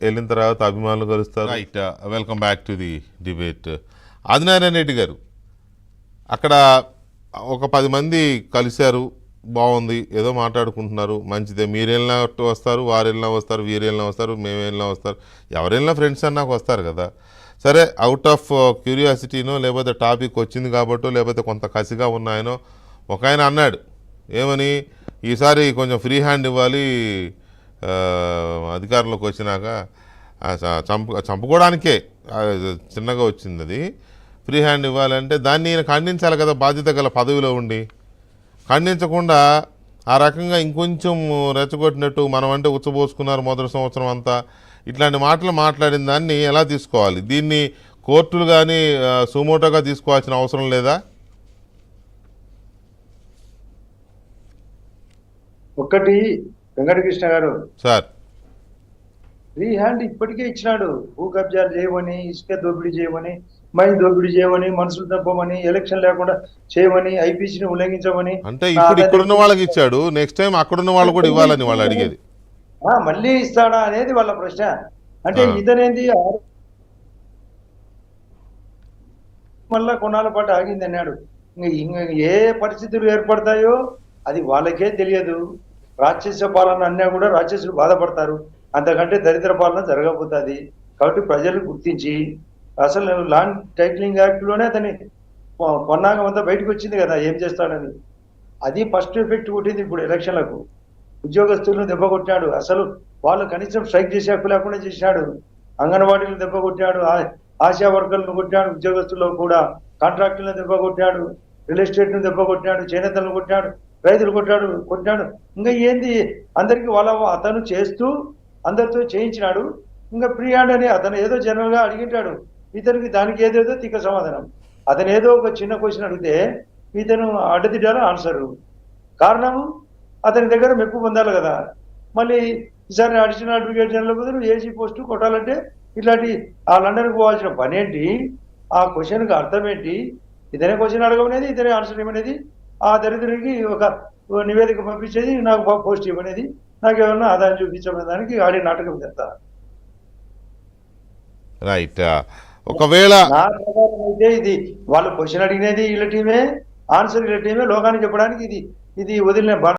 వెళ్ళిన తర్వాత అభిమానులు కలుస్తారు. Right, welcome back to the debate. Adinarayana Reddy గారు, అక్కడ ఒక 10 మంది కలిశారు, బాగుంది, ఏదో మాట్లాడుకుంటున్నారు, మంచిదే. మీరు వెళ్ళినా వస్తారు, వారు వెళ్ళినా వస్తారు, వీరు వెళ్ళినా వస్తారు, మేము వెళ్ళినా వస్తారు, ఎవరు వెళ్ళినా ఫ్రెండ్స్ అన్నాక వస్తారు కదా. సరే, అవుట్ ఆఫ్ క్యూరియాసిటీనో లేకపోతే టాపిక్ వచ్చింది కాబట్టో లేకపోతే కొంత కసిగా ఉన్నాయనో ఒక ఆయన అన్నాడు, ఏమని, ఈసారి కొంచెం ఫ్రీ హ్యాండ్ ఇవ్వాలి అధికారంలోకి వచ్చినాక. చంపుకోవడానికే చిన్నగా వచ్చింది అది, ఫ్రీ హ్యాండ్ ఇవ్వాలంటే దాన్ని ఈయన ఖండించాలి కదా, బాధ్యత గల పదవిలో ఉండి. ఖండించకుండా ఆ రకంగా ఇంకొంచెం రెచ్చగొట్టినట్టు, మనం అంటే ఉచ్చబోసుకున్నారు మొదటి సంవత్సరం అంతా, ఇట్లాంటి మాటలు మాట్లాడిన దాన్ని ఎలా తీసుకోవాలి? దీన్ని కోర్టులు కానీ సుమోటోగా తీసుకోవాల్సిన అవసరం లేదా? ఒకటి వెంకటకృష్ణ గారు సార్, ఫ్రీ హ్యాండ్ ఇప్పటికే ఇచ్చినాడు. భూ కబ్జాలు చేయమని, ఇసుక దోపిడీ చేయమని, మైన్ దోపిడీ చేయమని, మనుషులు తప్పమని, ఎలక్షన్ లేకుండా చేయమని, ఐపీసీని ఉల్లంఘించమని. అంటే ఇప్పుడు ఇక్కడున్న వాళ్ళకి ఇచ్చాడు, నెక్స్ట్ టైం అక్కడున్న వాళ్ళు కూడా ఇవ్వాలని వాళ్ళు అడిగేది. మళ్ళీ ఇస్తాడా అనేది వాళ్ళ ప్రశ్న. అంటే ఇతనేంది మళ్ళా కొన్నాళ్ళ పాటు ఆగింది అన్నాడు. ఇంకా ఏ పరిస్థితులు ఏర్పడతాయో అది వాళ్ళకే తెలియదు. రాక్షస పాలన అన్నా కూడా రాక్షసులు బాధపడతారు, అంతకంటే దరిద్ర పాలన జరగబోతుంది. కాబట్టి ప్రజలు గుర్తించి, అసలు ల్యాండ్ టైటిలింగ్ యాక్ట్ లోనే అతని కొన్నాగం అంతా బయటకు వచ్చింది కదా ఏం చేస్తాడని. అది ఫస్ట్ ఎఫెక్ట్ కొట్టింది ఇప్పుడు ఎలక్షన్లకు. ఉద్యోగస్తులను దెబ్బ కొట్టాడు, అసలు వాళ్ళు కనీసం స్ట్రైక్ చేసే హక్కు లేకుండా చేసినాడు. అంగన్వాడీలను దెబ్బ కొట్టాడు, ఆశా వర్కర్లను కొట్టాడు, ఉద్యోగస్తుల్లో కూడా కాంట్రాక్టులను దెబ్బ కొట్టాడు, రియల్ ఎస్టేట్ ను దెబ్బ కొట్టాడు, చేనేతలను కొట్టాడు, రైతులు కొట్టాడు. ఇంకా ఏంది, అందరికి అతను చేస్తూ అందరితో చేయించినాడు. ఇంకా ఫ్రీ హ్యాండ్ అని అతను ఏదో జనరల్ గా అడిగింటాడు, ఇతనికి దానికి ఏదేదో తిక్క సమాధానం. అతను ఏదో ఒక చిన్న క్వశ్చన్ అడిగితే ఇతను అడ్డదిడ్డాలో ఆన్సరు. కారణము అతని దగ్గర మెప్పు పొందాలి కదా. మళ్ళీ ఈసారి అడిషనల్ అడ్వకేట్ జనరల్ బదులు ఏసీ పోస్టు కొట్టాలంటే ఇట్లాంటి ఆ లండన్కి పోవాల్సిన పని ఏంటి? ఆ క్వశ్చన్కి అర్థం ఏంటి? ఇతనే క్వశ్చన్ అడగమనేది, ఇతనే ఆన్సర్ ఇవ్వనేది, ఆ దరిద్రునికి ఒక నివేదిక పంపించేది, నాకు పోస్ట్ ఇవ్వనేది, నాకు ఏమన్నా ఆదాయం చూపించమనే దానికి ఆడి నాటకం చేస్తా. రైట్, ఒకవేళ నా ప్రకారం అయితే ఇది వాళ్ళు క్వశ్చన్ అడిగినది వీళ్ళ టీమే, ఆన్సర్ వీళ్ళ టీమే, లోకానికి చెప్పడానికి ఇది వదిలిన